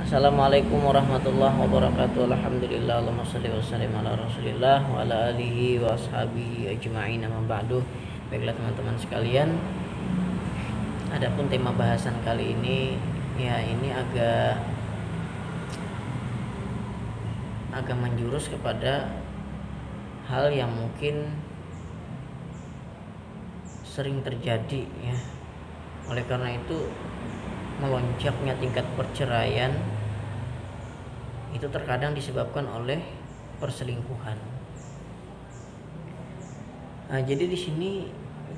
Assalamualaikum warahmatullahi wabarakatuh. Alhamdulillah, Allahumma shalli wa sallim ala Rasulillah wa ala alihi wa ashabihi ajma'in, amma ba'du. Baiklah teman-teman sekalian, adapun tema bahasan kali ini ini agak menjurus kepada hal yang mungkin sering terjadi ya. Oleh karena itu, melonjaknya tingkat perceraian itu terkadang disebabkan oleh perselingkuhan. Nah, jadi di sini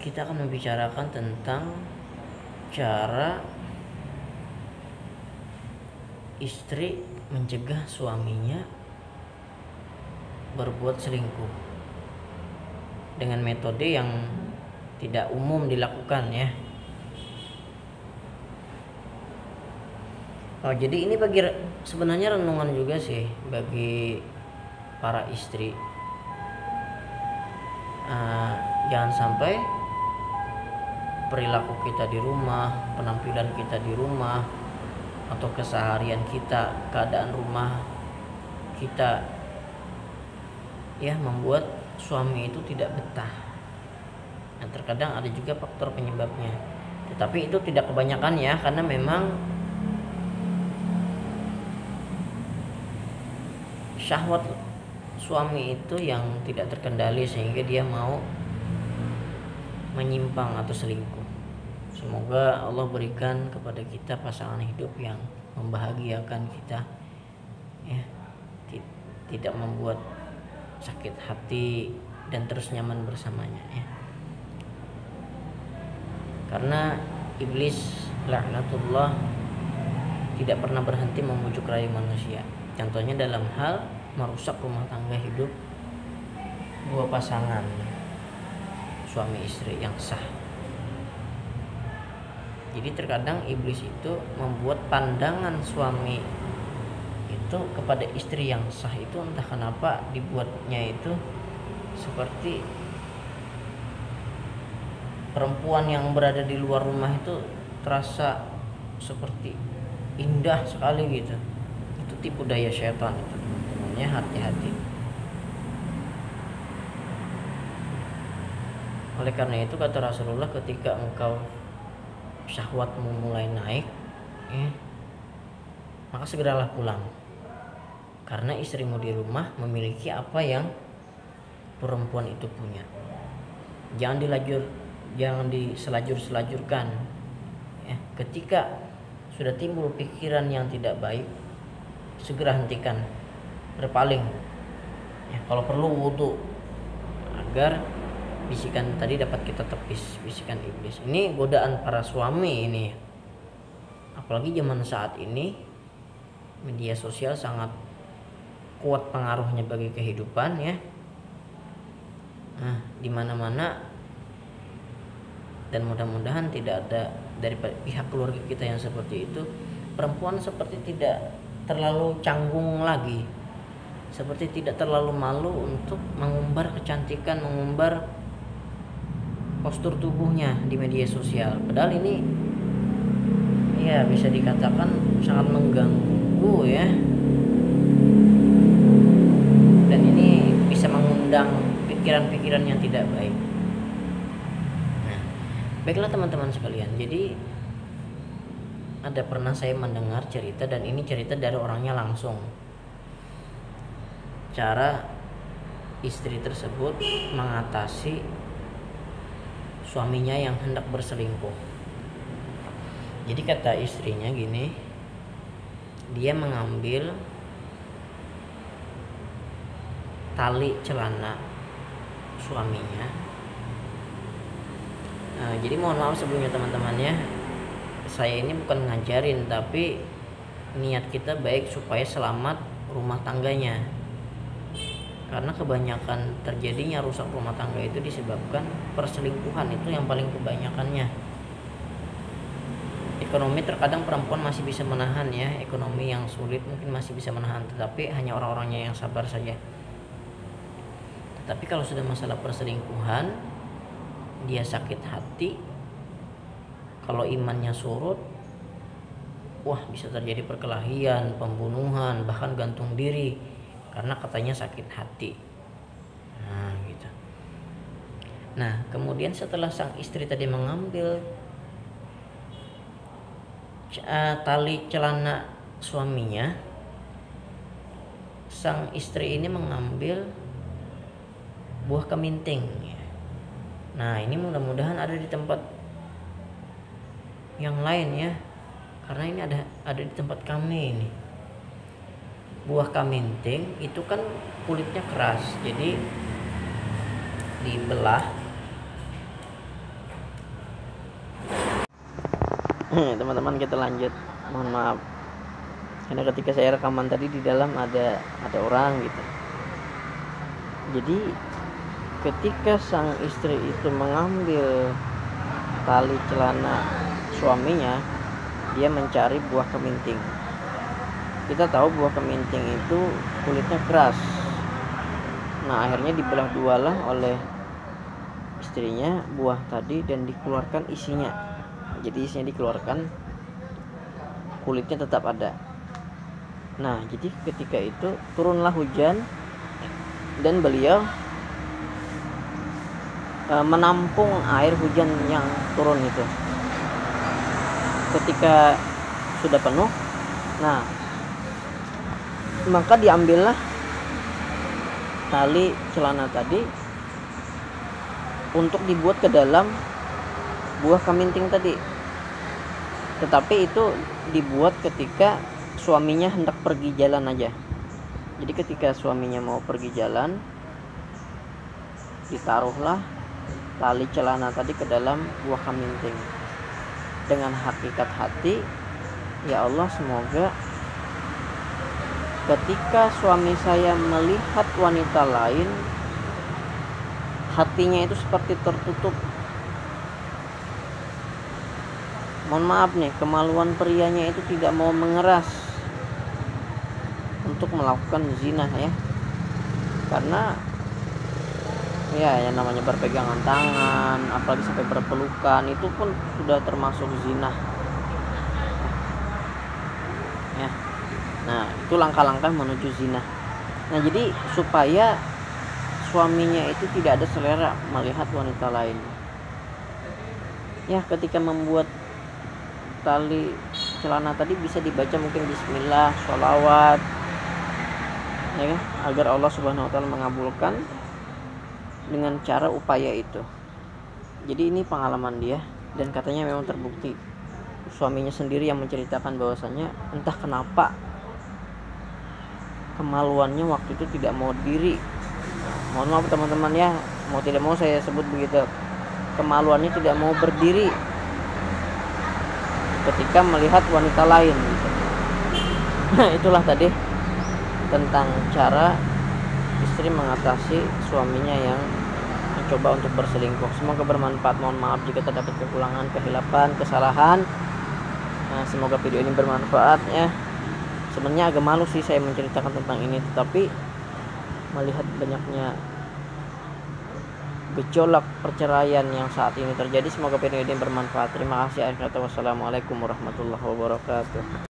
kita akan membicarakan tentang cara istri mencegah suaminya berbuat selingkuh dengan metode yang tidak umum dilakukan ya. Jadi ini sebenarnya renungan juga sih bagi para istri. Jangan sampai perilaku kita di rumah, penampilan kita di rumah, atau keseharian kita, keadaan rumah kita membuat suami itu tidak betah. Nah, terkadang ada juga faktor penyebabnya, tetapi itu tidak kebanyakan ya, karena memang syahwat suami itu yang tidak terkendali sehingga dia mau menyimpang atau selingkuh. Semoga Allah berikan kepada kita pasangan hidup yang membahagiakan kita ya, tidak membuat sakit hati dan terus nyaman bersamanya ya. Karena iblis laknatullah tidak pernah berhenti membujuk rayu manusia. Contohnya dalam hal merusak rumah tangga hidup dua pasangan suami istri yang sah. Jadi terkadang iblis itu membuat pandangan suami itu kepada istri yang sah itu entah kenapa dibuatnya itu seperti perempuan yang berada di luar rumah itu terasa seperti indah sekali gitu. Itu tipu daya syaitan itu teman-teman ya, hati-hati. Oleh karena itu kata Rasulullah, ketika engkau syahwatmu mulai naik maka segeralah pulang, karena istrimu di rumah memiliki apa yang perempuan itu punya. Jangan diselajur-selajurkan ya. Ketika sudah timbul pikiran yang tidak baik, segera hentikan, berpaling ya, kalau perlu wudu, agar bisikan tadi dapat kita tepis, bisikan iblis. Ini godaan para suami ini, apalagi zaman saat ini media sosial sangat kuat pengaruhnya bagi kehidupan ya. Nah, di mana-mana, dan mudah-mudahan tidak ada dari pihak keluarga kita yang seperti itu. Perempuan seperti tidak terlalu canggung lagi, seperti tidak terlalu malu untuk mengumbar kecantikan, mengumbar postur tubuhnya di media sosial. Padahal ini ya bisa dikatakan sangat mengganggu ya, dan ini bisa mengundang pikiran-pikiran yang tidak baik. Nah, baiklah teman-teman sekalian, jadi ada pernah saya mendengar cerita, dan ini cerita dari orangnya langsung, cara istri tersebut mengatasi suaminya yang hendak berselingkuh. Jadi kata istrinya gini, dia mengambil tali celana suaminya. Jadi mohon maaf sebelumnya teman-teman ya, saya ini bukan ngajarin, tapi niat kita baik supaya selamat rumah tangganya. Karena kebanyakan terjadinya rusak rumah tangga itu disebabkan perselingkuhan, itu yang paling kebanyakannya. Ekonomi terkadang perempuan masih bisa menahan ya, ekonomi yang sulit mungkin masih bisa menahan, tetapi hanya orang-orangnya yang sabar saja. Tapi kalau sudah masalah perselingkuhan, dia sakit hati, kalau imannya surut, wah bisa terjadi perkelahian, pembunuhan, bahkan gantung diri karena katanya sakit hati. Nah gitu. Nah kemudian setelah sang istri tadi mengambil tali celana suaminya, sang istri ini mengambil buah keminting. Nah ini mudah-mudahan ada di tempat yang lain ya, karena ini ada di tempat kami ini. Buah kaminting itu kan kulitnya keras, jadi dibelah. Teman-teman kita lanjut, mohon maaf karena ketika saya rekaman tadi di dalam ada orang gitu. Jadi ketika sang istri itu mengambil tali celana suaminya, dia mencari buah keminting. Kita tahu buah keminting itu kulitnya keras. Nah akhirnya dibelah dualah oleh istrinya buah tadi dan dikeluarkan isinya. Jadi isinya dikeluarkan, kulitnya tetap ada. Nah jadi ketika itu turunlah hujan dan beliau menampung air hujan yang turun itu. Ketika sudah penuh, nah maka diambillah tali celana tadi untuk dibuat ke dalam buah keminting tadi. Tetapi itu dibuat ketika suaminya hendak pergi jalan aja. Jadi ketika suaminya mau pergi jalan, ditaruhlah tali celana tadi ke dalam buah keminting dengan hakikat hati, ya Allah semoga ketika suami saya melihat wanita lain, hatinya itu seperti tertutup. Mohon maaf nih, kemaluan prianya itu tidak mau mengeras untuk melakukan zina ya. Karena ya yang namanya berpegangan tangan, apalagi sampai berpelukan, itu pun sudah termasuk zina ya. Nah itu langkah-langkah menuju zina. Nah jadi supaya suaminya itu tidak ada selera melihat wanita lain ya, ketika membuat tali celana tadi bisa dibaca mungkin bismillah, sholawat ya kan? Agar Allah subhanahu wa ta'ala mengabulkan dengan cara upaya itu. Jadi ini pengalaman dia, dan katanya memang terbukti suaminya sendiri yang menceritakan bahwasanya entah kenapa kemaluannya waktu itu tidak mau diri. Mohon maaf teman-teman ya, mau tidak mau saya sebut begitu, kemaluannya tidak mau berdiri ketika melihat wanita lain gitu. Nah itulah tadi tentang cara istri mengatasi suaminya yang mencoba untuk berselingkuh. Semoga bermanfaat. Mohon maaf jika terdapat kekurangan, kehilapan, kesalahan. Nah, semoga video ini bermanfaat ya. Sebenarnya agak malu sih saya menceritakan tentang ini, tetapi melihat banyaknya gejolak perceraian yang saat ini terjadi, semoga video ini bermanfaat. Terima kasih. Wassalamualaikum warahmatullahi wabarakatuh.